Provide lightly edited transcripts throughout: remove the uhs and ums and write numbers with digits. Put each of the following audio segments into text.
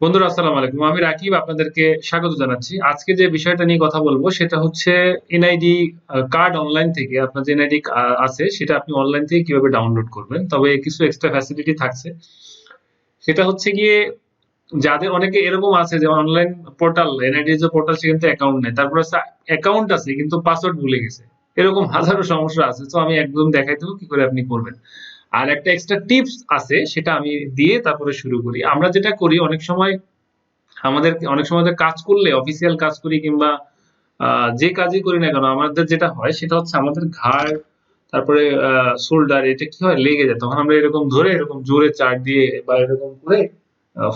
বন্ধুরা আসসালামু আলাইকুম, আমি রাকিব আপনাদেরকে স্বাগত জানাচ্ছি। আজকে যে বিষয়টা নিয়ে কথা বলবো সেটা হচ্ছে এনআইডি কার্ড অনলাইন থেকে আপনার যে এনআইডি আছে সেটা আপনি অনলাইন থেকে কিভাবে ডাউনলোড করবেন। তবে কিছু এক্সট্রা ফ্যাসিলিটি থাকছে। সেটা হচ্ছে গিয়ে যাদের অনেকে এরকম আছে যে অনলাইন পোর্টাল এনআইডি যে পোর্টাল সেখানে অ্যাকাউন্ট নেই, তারপর অ্যাকাউন্ট আছে কিন্তু পাসওয়ার্ড ভুলে গেছে, এরকম হাজারো সমস্যা আছে। তো আমি একদম দেখাই দেবো কি করে আপনি করবেন। আর একটা এক্সট্রা টিপস আছে সেটা আমি দিয়ে তারপরে শুরু করি। আমরা যেটা করি অনেক সময় আমাদের কাজ করলে অফিসিয়াল কাজ করি কিংবা যে কাজই করি না কেন আমাদের যেটা হয় সেটা হচ্ছে আমাদের ঘাড় তারপরে শোল্ডার এটা কি হয় লেগে যায়, তখন আমরা এরকম ধরে এরকম জোরে চাপ দিয়ে বা এরকম করে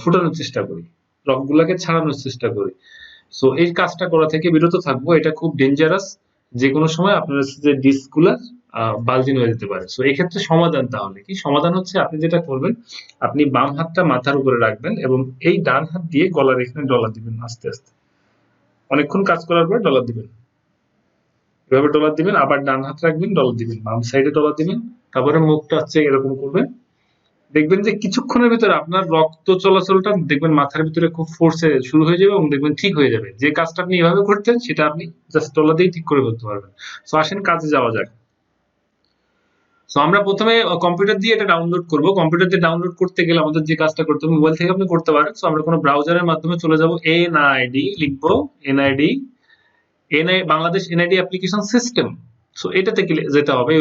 ফুটানোর চেষ্টা করি, রগগুলোকে ছাড়ানোর চেষ্টা করি। সো এই কাজটা করা থেকে বিরত থাকবো, এটা খুব ডেঞ্জারাস। যে কোনো সময় আপনার যে ডিস্কগুলা বালজিং হয়ে যেতে পারে। সো এক্ষেত্রে সমাধান তাহলে কি? সমাধান হচ্ছে আপনি যেটা করবেন, আপনি বাম হাতটা মাথার উপরে রাখবেন এবং এই ডান হাত দিয়ে গলার এখানে ডলার দিবেন আস্তে আস্তে। অনেকক্ষণ কাজ করার পর ডলার দিবেন, এভাবে ডলার দিবেন, আবার ডান হাত রাখবেন ডলার দিবেন, বাম সাইডে ডলার দিবেন, তারপরে মুখটা হচ্ছে এরকম করবেন। দেখবেন যে কিছুক্ষণের ভিতরে আপনার রক্ত চলাচলটা দেখবেন মাথার ভিতরে খুব ফোর্সে শুরু হয়ে যাবে এবং দেখবেন ঠিক হয়ে যাবে। যে কাজটা আপনি এভাবে করতেন সেটা আপনি জাস্ট ডলার দিয়ে ঠিক করে করতে পারবেন। সো আসেন কাজে যাওয়া যাক। সো আমরা প্রথমে কম্পিউটার দিয়ে এটা ডাউনলোড করব। কম্পিউটার দিয়ে ডাউনলোড করতে গেলে আমাদের যে কাজটা করতে হবে, মোবাইল থেকে আপনি করতে পারেন। সো আমরা কোনো ব্রাউজারের মাধ্যমে চলে যাব, এনআইডি লিখবো, NID Bangladesh NID application system. So এটাতে যেতে হবে,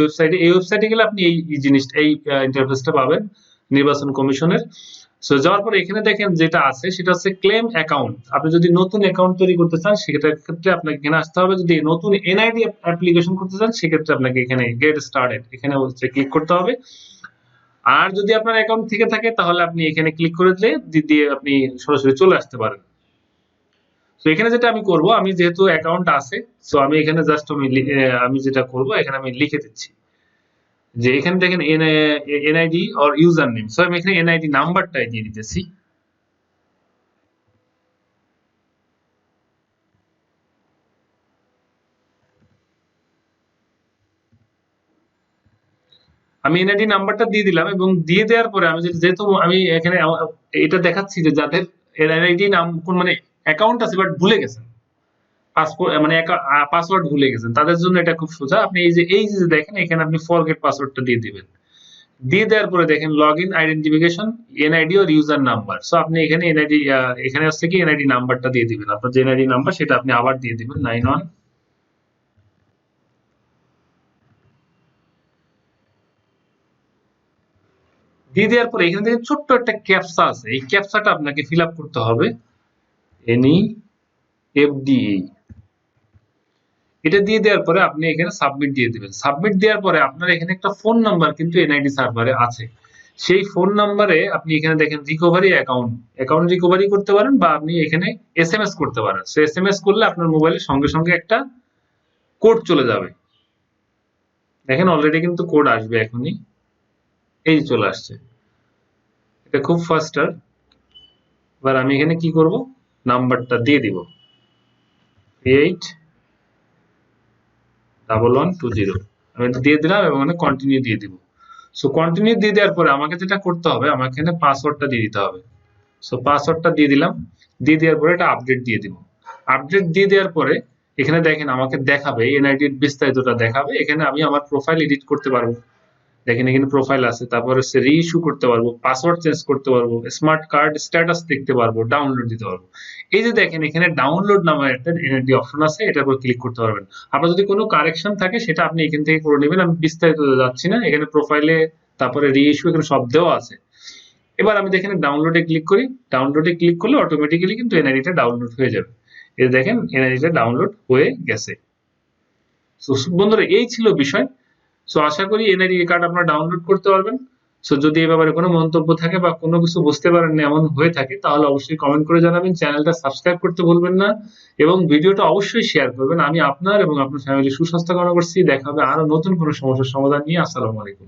এই ওয়েবসাইটে গেলে আপনি এই জিনিসটা এই ইন্টারফেসটা পাবেন নির্বাচন কমিশনের। সো যাওয়ার পর এখানে দেখেন যেটা আছে সেটা হচ্ছে ক্লেম অ্যাকাউন্ট। আপনি যদি নতুন অ্যাকাউন্ট তৈরি করতে চান সেক্ষেত্রে আপনাকে এখানে আসতে হবে। যদি নতুন এনআইডি অ্যাপ্লিকেশন করতে চান সেক্ষেত্রে আপনাকে এখানে গেট স্টার্টেড এখানে হচ্ছে ক্লিক করতে হবে। আর যদি আপনার অ্যাকাউন্ট থেকে থাকে তাহলে আপনি এখানে ক্লিক করে দিয়ে আপনি সরাসরি চলে আসতে পারেন। তো এখানে যেটা আমি করব, আমি যেহেতু অ্যাকাউন্ট আছে, সো আমি এখানে জাস্ট আমি যেটা করব এখানে আমি লিখে দিচ্ছি যে এখানে দেখেন NID or user name. So আমি এখানে এনআইডি নাম্বারটাই দিয়ে দিতেছি। আমি এনআইডি নাম্বারটা দিয়ে দিলাম এবং দিয়ে দেওয়ার পরে আমি যেহেতু আমি এখানে এটা দেখাচ্ছি যে যাদের এনআইডি নাম কোন মানে অ্যাকাউন্ট আছে বাট ভুলে গেছেন, পাসপোর্ট মানে পাসওয়ার্ড ভুলে গেছেন, তাদের জন্য এটা খুব সোজা। আপনি এই যে দেখেন এখানে আপনি ফরগেট পাসওয়ার্ডটা দিয়ে দিবেন। দিয়ে দেওয়ার পরে দেখেন log in identification NID or user number. So আপনি এখানে এনআইডি এখানে হচ্ছে কি এনআইডি নাম্বারটা দিয়ে দিবেন, আপনার যে এনআইডি নাম্বার সেটা আপনি আবার দিয়ে দিবেন 91। দিয়ে দেওয়ার পরে এখানে দেখেন ছোট্ট একটা ক্যাপচা আছে, এই ক্যাপচাটা আপনাকে ফিল আপ করতে হবে। NEFDE এটা দিয়ে দেওয়ার পরে আপনি এখানে সাবমিট দিয়ে দিবেন। সাবমিট দেওয়ার পরে আপনার এখানে একটা ফোন নাম্বার কিন্তু এনআইডি সার্ভারে আছে। সেই ফোন নাম্বারে আপনি এখানে দেখেন রিকভারি অ্যাকাউন্ট রিকভারি করতে পারেন বা আপনি এখানে এসএমএস করতে পারেন। সো এসএমএস করলে আপনার মোবাইলের সঙ্গে সঙ্গে একটা কোড চলে যাবে। দেখেন অলরেডি কিন্তু কোড আসবে এখনই, এই চলে আসছে। এটা খুব ফাস্টার। এবার আমি এখানে কি করব, নাম্বারটা দিয়ে দিব 381120। আমি এটা দিয়ে দিলাম এবং এখানে কন্টিনিউ দিয়ে দিব। সো কন্টিনিউ দিয়ে দেওয়ার পরে আমাকে যেটা করতে হবে, আমাকে এখানে পাসওয়ার্ডটা দিয়ে দিতে হবে। সো পাসওয়ার্ডটা দিয়ে দিলাম, দিয়ে দেওয়ার পরে এটা আপডেট দিয়ে দিব। আপডেট দিয়ে দেওয়ার পরে এখানে দেখেন আমাকে দেখাবে এনআইডির বিস্তারিতটা দেখাবে। এখানে আমি আমার প্রোফাইল এডিট করতে পারবো, দেখেন এখানে প্রোফাইল আছে, তারপরে হচ্ছে রিইস্যু করতে পারবো, পাসওয়ার্ড চেঞ্জ করতে পারবো, স্মার্ট কার্ড স্ট্যাটাস দেখতে পারবো, ডাউনলোড দিতে পারবো। এই যে দেখেন এখানে ডাউনলোড নামের একটা এনআইডি অপশন আছে, এটার উপর ক্লিক করতে পারবেন। আপনার যদি কোনো কারেকশন থাকে সেটা আপনি এখান থেকে করে নেবেন, আমি বিস্তারিত যাচ্ছি না। এখানে প্রোফাইলে তারপরে রিইস্যু এখানে সব দেওয়া আছে। এবার আমি দেখেন ডাউনলোডে ক্লিক করি, ডাউনলোডে ক্লিক করলে অটোমেটিক্যালি কিন্তু এনআইডিটা ডাউনলোড হয়ে যাবে। এই দেখেন এনআইডিটা ডাউনলোড হয়ে গেছে। সো বন্ধুরা এই ছিল বিষয়। সো আশা করি এনআইডি কার্ড আপনারা ডাউনলোড করতে পারবেন। সো যদি এই ব্যাপারে কোনো মন্তব্য থাকে বা কোনো কিছু বুঝতে পারেন না এমন হয়ে থাকে তাহলে অবশ্যই কমেন্ট করে জানাবেন, চ্যানেলটা সাবস্ক্রাইব করতে ভুলবেন না এবং ভিডিওটা অবশ্যই শেয়ার করবেন। আমি আপনার এবং আপনার ফ্যামিলির সুস্বাস্থ্য কামনা করছি। দেখা হবে আরো নতুন কোনো সমস্যার সমাধান নিয়ে। আসসালামু আলাইকুম।